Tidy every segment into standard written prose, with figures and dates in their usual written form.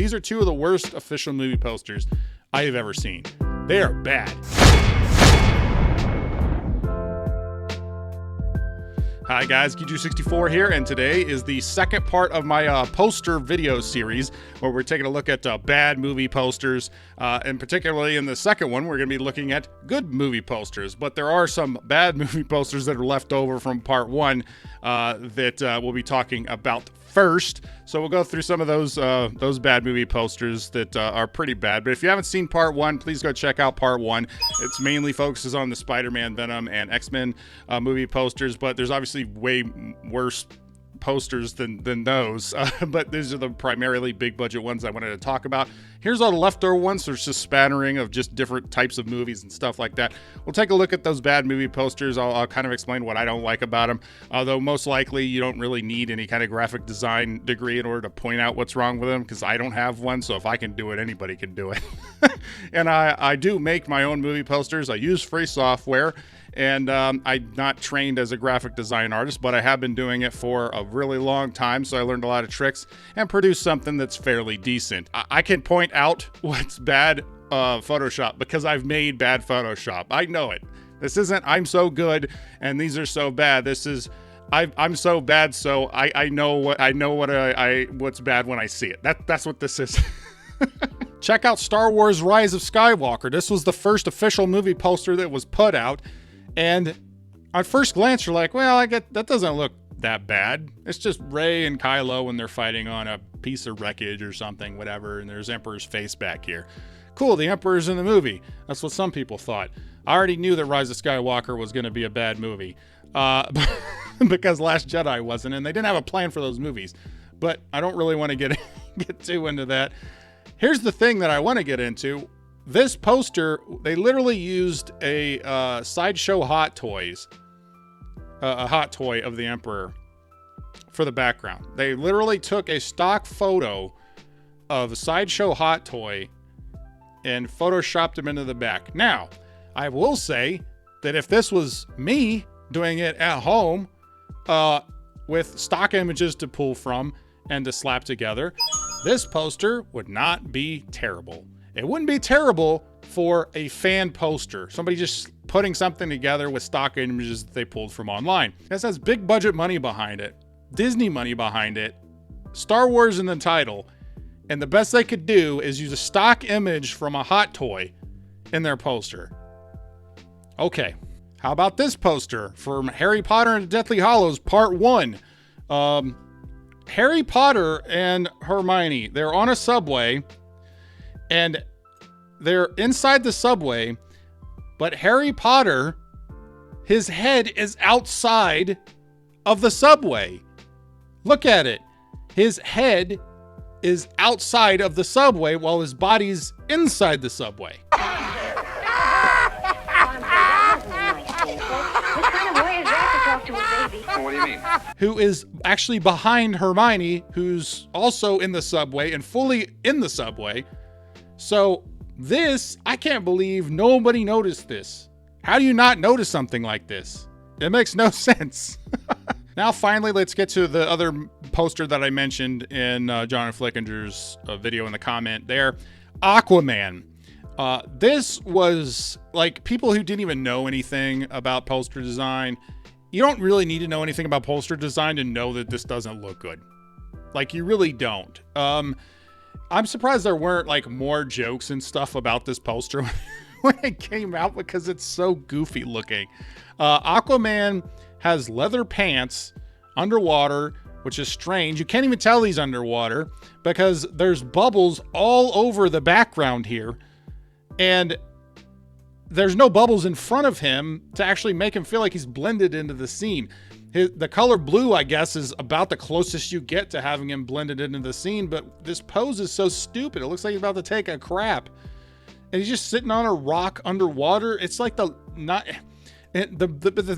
These are two of the worst official movie posters I have ever seen. They are bad. Hi guys, Geeju64 here, and today is the second part of my poster video series where we're taking a look at bad movie posters, and particularly in the second one we're going to be looking at good movie posters, but there are some bad movie posters that are left over from part one that we'll be talking about first. So we'll go through some of those bad movie posters that are pretty bad. But if you haven't seen part one, please go check out part one. It's mainly focuses on the Spider-Man, Venom, and X-Men movie posters, but there's obviously way worse posters than those. But these are the primarily big budget ones I wanted to talk about. Here's all the leftover ones. So it's just spattering of just different types of movies and stuff like that. We'll take a look at those bad movie posters. I'll kind of explain what I don't like about them. Although most likely you don't really need any kind of graphic design degree in order to point out what's wrong with them, because I don't have one. So if I can do it, anybody can do it. And I do make my own movie posters. I use free software. And I'm not trained as a graphic design artist, but I have been doing it for a really long time, so I learned a lot of tricks and produced something that's fairly decent. I can point out what's bad Photoshop because I've made bad Photoshop. I know it. This isn't I'm so good and these are so bad. This is I'm so bad, so I know what's bad when I see it. That's what this is. Check out Star Wars Rise of Skywalker. This was the first official movie poster that was put out. And at first glance, you're like, well, that doesn't look that bad. It's just Rey and Kylo when they're fighting on a piece of wreckage or something, whatever. And there's Emperor's face back here. Cool, the Emperor's in the movie. That's what some people thought. I already knew that Rise of Skywalker was going to be a bad movie because Last Jedi wasn't, and they didn't have a plan for those movies. But I don't really want to get too into that. Here's the thing that I want to get into. This poster, they literally used a Sideshow Hot Toys, a hot toy of the Emperor for the background. They literally took a stock photo of a Sideshow Hot Toy and photoshopped him into the back. Now, I will say that if this was me doing it at home with stock images to pull from and to slap together, this poster would not be terrible. It wouldn't be terrible for a fan poster. Somebody just putting something together with stock images that they pulled from online. This has big budget money behind it, Disney money behind it, Star Wars in the title, and the best they could do is use a stock image from a hot toy in their poster. Okay, how about this poster from Harry Potter and the Deathly Hallows Part 1? Harry Potter and Hermione, they're on a subway, and they're inside the subway, but Harry Potter, his head is outside of the subway. Look at it. His head is outside of the subway while his body's inside the subway. What do you mean? Who is actually behind Hermione, who's also in the subway and fully in the subway. So this, I can't believe nobody noticed this. How do you not notice something like this? It makes no sense. Now, finally, let's get to the other poster that I mentioned in John Flickinger's video in the comment there. Aquaman. This was like people who didn't even know anything about poster design. You don't really need to know anything about poster design to know that this doesn't look good. Like, you really don't. I'm surprised there weren't like more jokes and stuff about this poster when it came out because it's so goofy looking. Aquaman has leather pants underwater, which is strange. You can't even tell he's underwater because there's bubbles all over the background here. And there's no bubbles in front of him to actually make him feel like he's blended into the scene. The color blue, I guess, is about the closest you get to having him blended into the scene, but this pose is so stupid. It looks like he's about to take a crap. And he's just sitting on a rock underwater. It's like the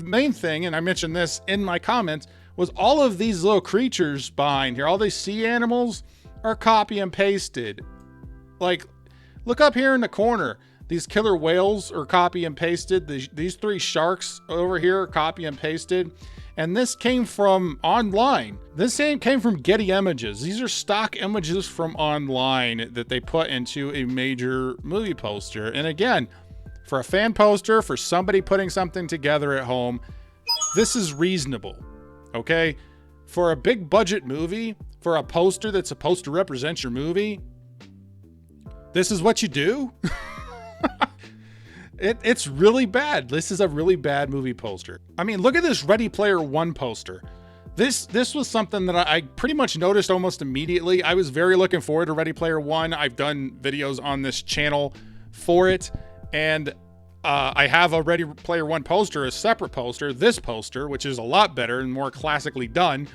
main thing, and I mentioned this in my comments, was all of these little creatures behind here, all these sea animals are copy and pasted. Like, look up here in the corner. These killer whales are copy and pasted. These three sharks over here are copy and pasted. And this came from online. This came from Getty Images. These are stock images from online that they put into a major movie poster. And again, for a fan poster, for somebody putting something together at home, this is reasonable, okay? For a big budget movie, for a poster that's supposed to represent your movie, this is what you do? It's really bad. This is a really bad movie poster. I mean, look at this Ready Player One poster. This was something that I pretty much noticed almost immediately. I was very looking forward to Ready Player One. I've done videos on this channel for it, and I have a Ready Player One poster, a separate poster, this poster, which is a lot better and more classically done.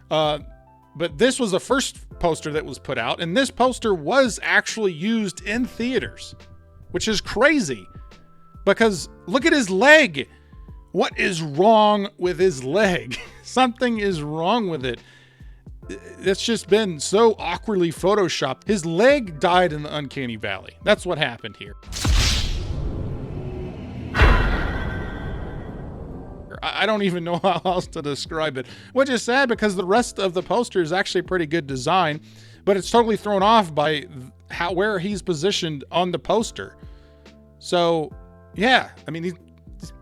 But this was the first poster that was put out, and this poster was actually used in theaters, which is crazy because look at his leg. What is wrong with his leg? Something is wrong with it. It's just been so awkwardly photoshopped. His leg died in the uncanny valley. That's what happened here. I don't even know how else to describe it, which is sad because the rest of the poster is actually pretty good design, but it's totally thrown off by where he's positioned on the poster. So yeah, I mean, these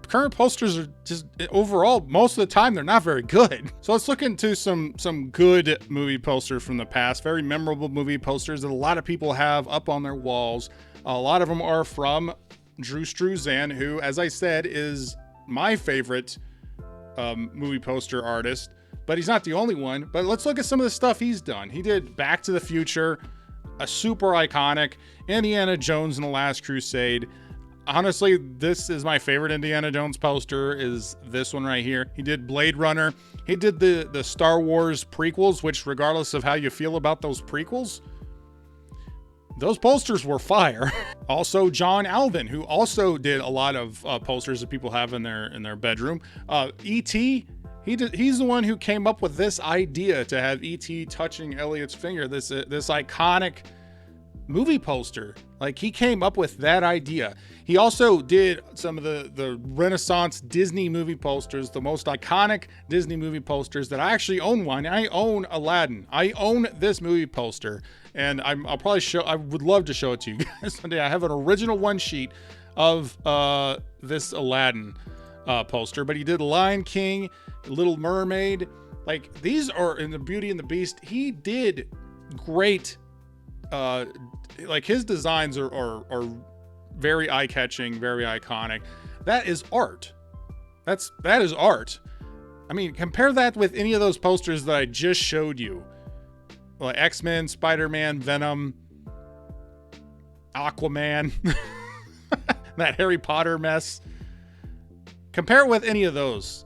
current posters are just, overall, most of the time, they're not very good. So let's look into some good movie posters from the past, very memorable movie posters that a lot of people have up on their walls. A lot of them are from Drew Struzan, who, as I said, is my favorite movie poster artist, but he's not the only one. But let's look at some of the stuff he's done. He did Back to the Future, a super iconic, Indiana Jones and the Last Crusade. Honestly, this is my favorite Indiana Jones poster, is this one right here. He did Blade Runner. He did the Star Wars prequels, which regardless of how you feel about those prequels, those posters were fire. Also, John Alvin, who also did a lot of posters that people have in their bedroom. E.T., he's the one who came up with this idea to have E.T. touching Elliot's finger, this iconic movie poster. Like, he came up with that idea. He also did some of the Renaissance Disney movie posters, the most iconic Disney movie posters that I actually own one. I own Aladdin. I own this movie poster, and I'll probably I would love to show it to you guys someday. I have an original one sheet of this Aladdin poster, but he did Lion King, Little Mermaid. Like, these are in the Beauty and the Beast. He did great. Like, his designs are very eye-catching, very iconic. That is art. That is art. I mean, compare that with any of those posters that I just showed you, like X-Men, Spider-Man, Venom, Aquaman, that Harry Potter mess. Compare it with any of those.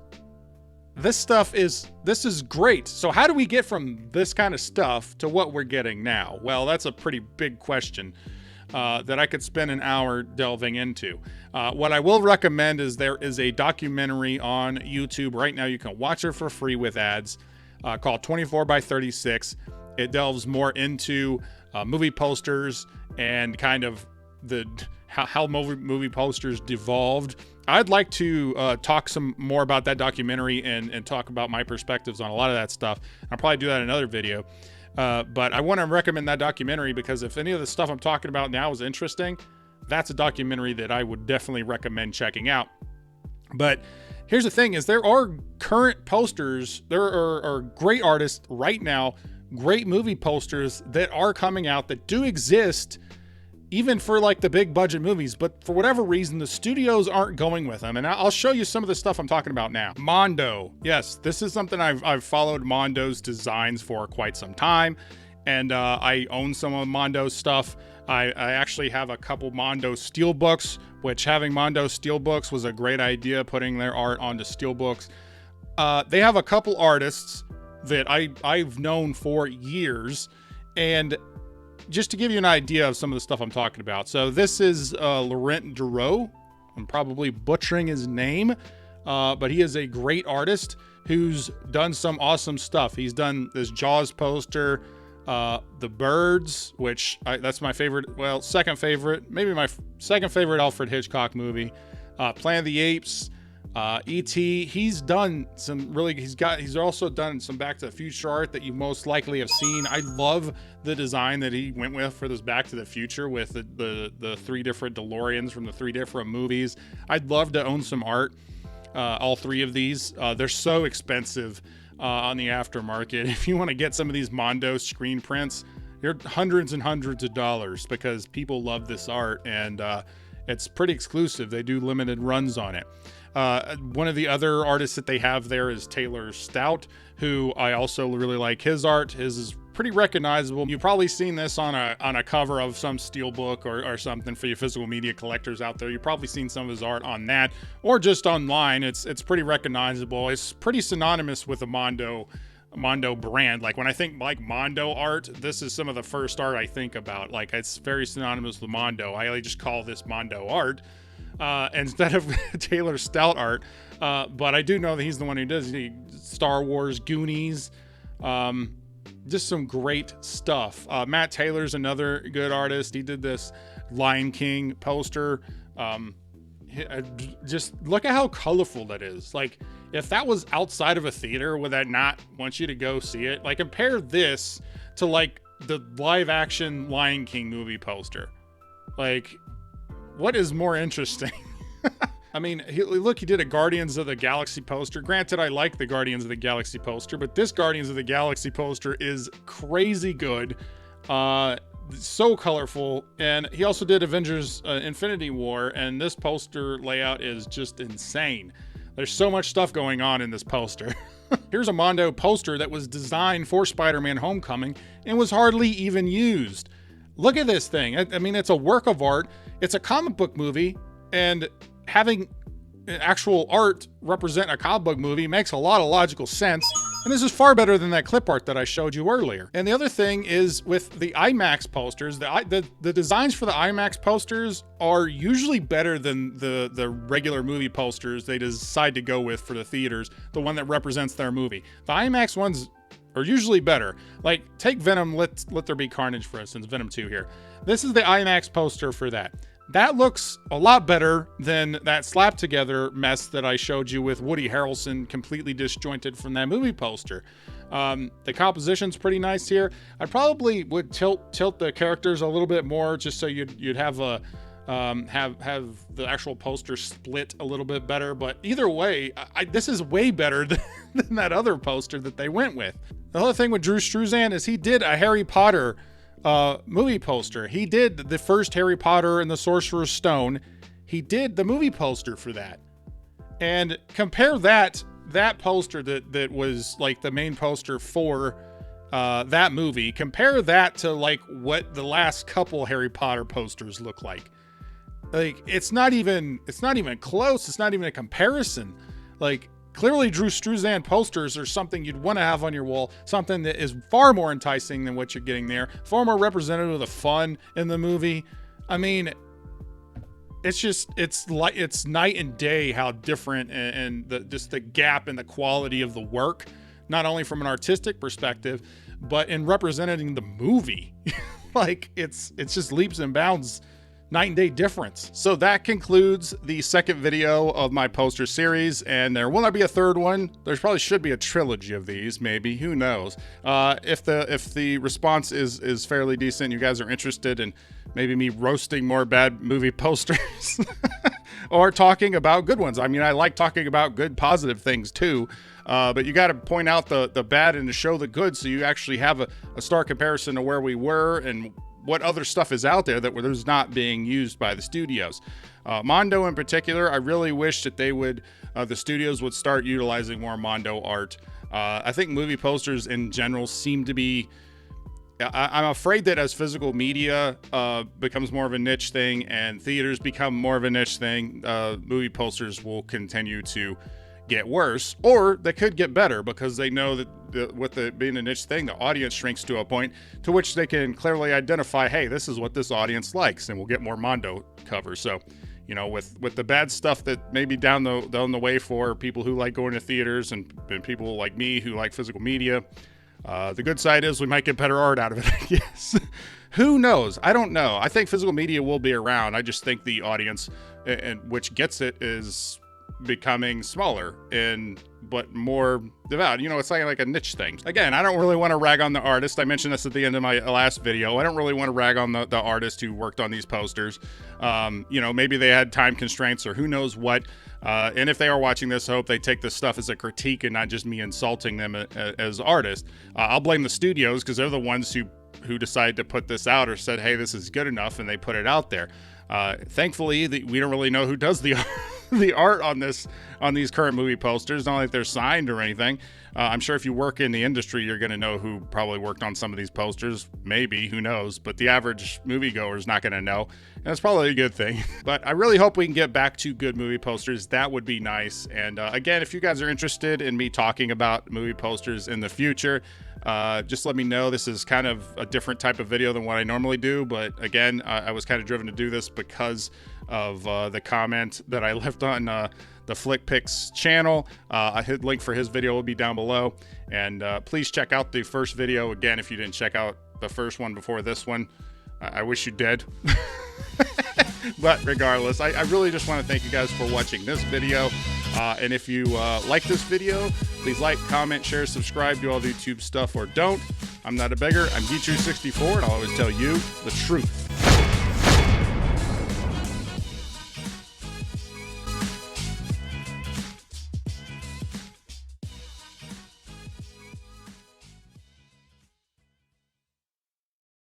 This is great. So how do we get from this kind of stuff to what we're getting now? Well, that's a pretty big question that I could spend an hour delving into. What I will recommend is there is a documentary on YouTube right now. You can watch it for free with ads called 24 by 36. It delves more into movie posters and kind of how movie posters devolved. I'd like to talk some more about that documentary and talk about my perspectives on a lot of that stuff. I'll probably do that in another video. But I want to recommend that documentary because if any of the stuff I'm talking about now is interesting, that's a documentary that I would definitely recommend checking out. But here's the thing is there are current posters. There are great artists right now, great movie posters that are coming out that do exist even for like the big budget movies, but for whatever reason, the studios aren't going with them. And I'll show you some of the stuff I'm talking about now. Mondo. Yes, this is something I've followed Mondo's designs for quite some time. And I own some of Mondo's stuff. I actually have a couple Mondo steelbooks, which having Mondo steelbooks was a great idea, putting their art onto steelbooks. They have a couple artists that I've known for years, and just to give you an idea of some of the stuff I'm talking about. So this is Laurent Duro. I'm probably butchering his name, but he is a great artist who's done some awesome stuff. He's done this Jaws poster, The Birds, which that's my favorite, well, second favorite, maybe my second favorite Alfred Hitchcock movie. Planet of the Apes, E.T. He's done some really. He's also done some Back to the Future art that you most likely have seen. I love the design that he went with for this Back to the Future with the 3 different DeLoreans from the 3 different movies. I'd love to own some art. All 3 of these. They're so expensive on the aftermarket. If you want to get some of these Mondo screen prints, they're hundreds and hundreds of dollars because people love this art, and it's pretty exclusive. They do limited runs on it. One of the other artists that they have there is Taylor Stout, who I also really like his art. His is pretty recognizable. You've probably seen this on a cover of some steelbook or something for you physical media collectors out there. You've probably seen some of his art on that or just online. It's pretty recognizable. It's pretty synonymous with the Mondo brand. Like when I think like Mondo art, this is some of the first art I think about. Like it's very synonymous with Mondo. I just call this Mondo art instead of Taylor Stout art. But I do know that he's the one who does Star Wars, Goonies, just some great stuff. Matt Taylor's another good artist. He did this Lion King poster. Just look at how colorful that is. Like if that was outside of a theater, would that not want you to go see it? Like compare this to like the live action Lion King movie poster. Like what is more interesting? I mean, look, he did a Guardians of the Galaxy poster. Granted, I like the Guardians of the Galaxy poster, but this Guardians of the Galaxy poster is crazy good. So colorful. And he also did Avengers Infinity War, and this poster layout is just insane. There's so much stuff going on in this poster. Here's a Mondo poster that was designed for Spider-Man Homecoming and was hardly even used. Look at this thing. I mean, it's a work of art. It's a comic book movie, and having actual art represent a comic book movie makes a lot of logical sense. And this is far better than that clip art that I showed you earlier. And the other thing is with the IMAX posters, the designs for the IMAX posters are usually better than the regular movie posters they decide to go with for the theaters, the one that represents their movie. The IMAX ones are usually better. Like take Venom, Let There Be Carnage, for instance, Venom 2 here. This is the IMAX poster for that. That looks a lot better than that slapped together mess that I showed you with Woody Harrelson completely disjointed from that movie poster. The composition's pretty nice here. I probably would tilt the characters a little bit more just so you'd have a have the actual poster split a little bit better. But either way, this is way better than that other poster that they went with. The other thing with Drew Struzan is he did a Harry Potter movie poster. He did the first Harry Potter and the Sorcerer's Stone. He did the movie poster for that. And compare that poster that was like the main poster for that movie. Compare that to like what the last couple Harry Potter posters look like. Like it's not even close. It's not even a comparison. Like clearly Drew Struzan posters are something you'd want to have on your wall, something that is far more enticing than what you're getting there, far more representative of the fun in the movie. I mean, it's night and day how different and just the gap in the quality of the work, not only from an artistic perspective, but in representing the movie. Like it's just leaps and bounds, night and day difference. So that concludes the second video of my poster series, and there will not be a third one. There probably should be a trilogy of these, maybe, who knows. If the response is fairly decent, you guys are interested in maybe me roasting more bad movie posters or talking about good ones. I mean, I like talking about good positive things too, but you got to point out the bad and to show the good, so you actually have a stark comparison to where we were and what other stuff is out there that was not being used by the studios. Mondo in particular, I really wish that the studios would start utilizing more Mondo art. I think movie posters in general seem to be, I'm afraid that as physical media becomes more of a niche thing and theaters become more of a niche thing, movie posters will continue to get worse, or they could get better because they know that with it being a niche thing, the audience shrinks to a point to which they can clearly identify, hey, this is what this audience likes, and we'll get more Mondo covers. So, you know, with the bad stuff that may be down the way for people who like going to theaters and people like me who like physical media, the good side is we might get better art out of it, I guess. Who knows? I don't know. I think physical media will be around. I just think the audience, and which gets it, is becoming smaller but more devout. You know, it's like a niche thing. Again, I don't really want to rag on the artist. I mentioned this at the end of my last video. I don't really want to rag on the artist who worked on these posters. You know, maybe they had time constraints or who knows what. And if they are watching this, I hope they take this stuff as a critique and not just me insulting them as artists. I'll blame the studios because they're the ones who decided to put this out or said, hey, this is good enough, and they put it out there. Thankfully, we don't really know who does the the art on these current movie posters. Not like they're signed or anything. I'm sure if you work in the industry, you're going to know who probably worked on some of these posters. Maybe, who knows? But the average moviegoer is not going to know, and that's probably a good thing. But I really hope we can get back to good movie posters. That would be nice. And again, if you guys are interested in me talking about movie posters in the future, just let me know. This is kind of a different type of video than what I normally do, but again, I was kind of driven to do this because of the comment that I left on the Flick Picks channel. A link for his video will be down below, and please check out the first video. Again, if you didn't check out the first one before this one, I wish you did. But regardless, I really just want to thank you guys for watching this video. And if you like this video, please like, comment, share, subscribe, do all the YouTube stuff, or don't. I'm not a beggar. I'm Geechu64, and I'll always tell you the truth.